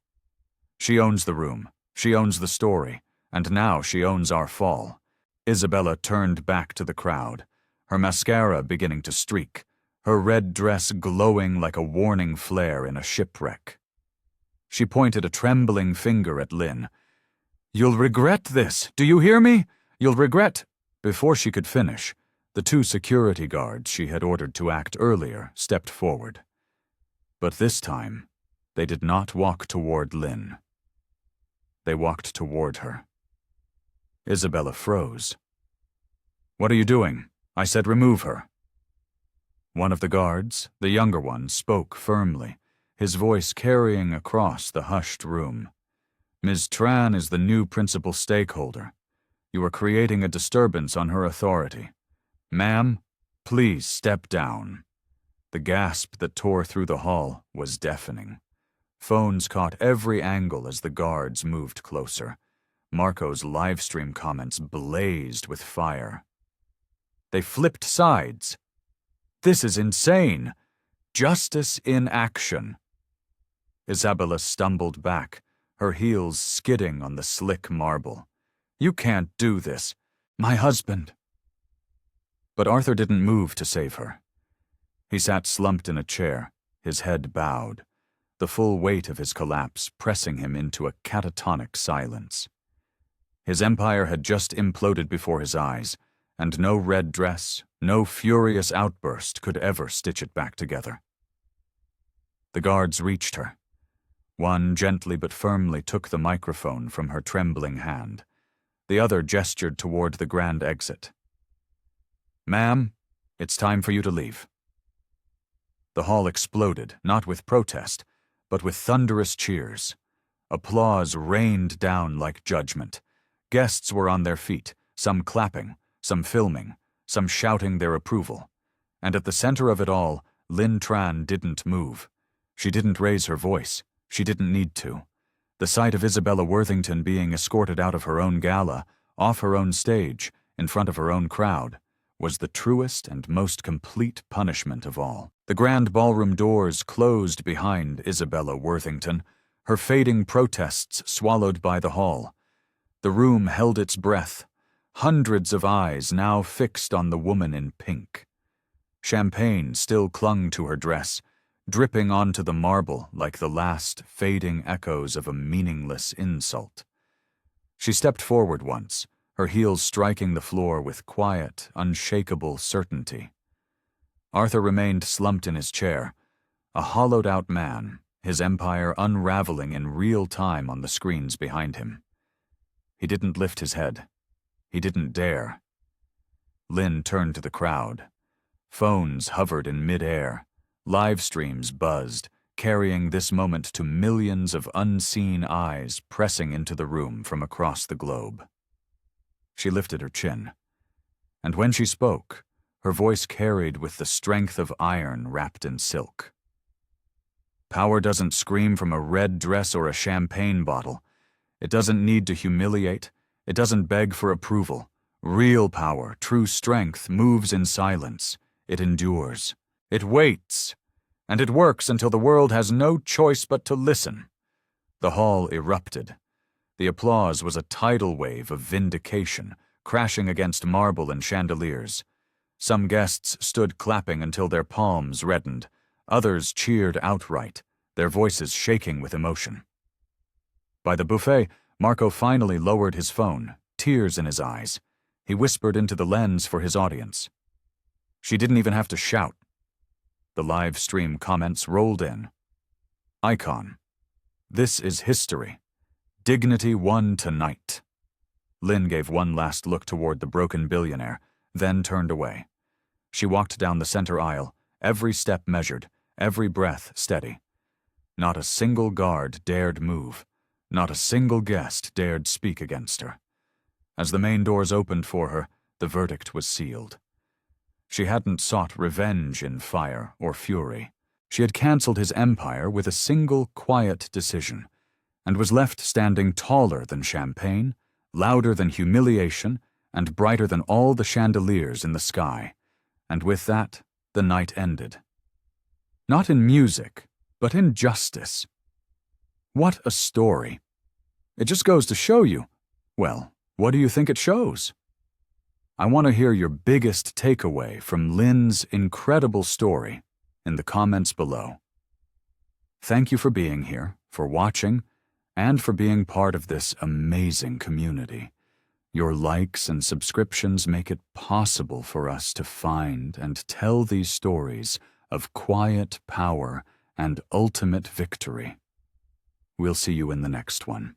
She owns the room, she owns the story, and now she owns our fall." Isabella turned back to the crowd, her mascara beginning to streak, her red dress glowing like a warning flare in a shipwreck. She pointed a trembling finger at Lynn. "You'll regret this, do you hear me? You'll regret—" Before she could finish, the 2 security guards she had ordered to act earlier stepped forward. But this time, they did not walk toward Lynn. They walked toward her. Isabella froze. "What are you doing? I said remove her." One of the guards, the younger one, spoke firmly, his voice carrying across the hushed room. "Ms. Tran is the new principal stakeholder. You are creating a disturbance on her authority. Ma'am, please step down." The gasp that tore through the hall was deafening. Phones caught every angle as the guards moved closer. Marco's livestream comments blazed with fire. They flipped sides. "This is insane. Justice in action." Isabella stumbled back, her heels skidding on the slick marble. "You can't do this. My husband." But Arthur didn't move to save her. He sat slumped in a chair, his head bowed, the full weight of his collapse pressing him into a catatonic silence. His empire had just imploded before his eyes, and no red dress, no furious outburst could ever stitch it back together. The guards reached her. One gently but firmly took the microphone from her trembling hand. The other gestured toward the grand exit. "Ma'am, it's time for you to leave." The hall exploded, not with protest, but with thunderous cheers. Applause rained down like judgment. Guests were on their feet, some clapping, some filming, some shouting their approval. And at the center of it all, Lynn Tran didn't move. She didn't raise her voice. She didn't need to. The sight of Isabella Worthington being escorted out of her own gala, off her own stage, in front of her own crowd, was the truest and most complete punishment of all. The grand ballroom doors closed behind Isabella Worthington, her fading protests swallowed by the hall. The room held its breath, hundreds of eyes now fixed on the woman in pink. Champagne still clung to her dress, dripping onto the marble like the last fading echoes of a meaningless insult. She stepped forward once, her heels striking the floor with quiet, unshakable certainty. Arthur remained slumped in his chair, a hollowed-out man, his empire unraveling in real time on the screens behind him. He didn't lift his head. He didn't dare. Lynn turned to the crowd. Phones hovered in mid-air. Live streams buzzed, carrying this moment to millions of unseen eyes pressing into the room from across the globe. She lifted her chin. And when she spoke, her voice carried with the strength of iron wrapped in silk. Power doesn't scream from a red dress or a champagne bottle. It doesn't need to humiliate. It doesn't beg for approval. Real power, true strength, moves in silence. It endures. It waits. And it works until the world has no choice but to listen. The hall erupted. The applause was a tidal wave of vindication, crashing against marble and chandeliers. Some guests stood clapping until their palms reddened. Others cheered outright, their voices shaking with emotion. By the buffet, Marco finally lowered his phone, tears in his eyes. He whispered into the lens for his audience. She didn't even have to shout. The live stream comments rolled in. Icon. This is history. Dignity won tonight. Lynn gave one last look toward the broken billionaire, then turned away. She walked down the center aisle, every step measured, every breath steady. Not a single guard dared move. Not a single guest dared speak against her. As the main doors opened for her, the verdict was sealed. She hadn't sought revenge in fire or fury. She had canceled his empire with a single quiet decision, and was left standing taller than champagne, louder than humiliation, and brighter than all the chandeliers in the sky. And with that, the night ended. Not in music, but in justice. What a story. It just goes to show you. Well, what do you think it shows? I want to hear your biggest takeaway from Lynn's incredible story in the comments below. Thank you for being here, for watching, and for being part of this amazing community. Your likes and subscriptions make it possible for us to find and tell these stories of quiet power and ultimate victory. We'll see you in the next one.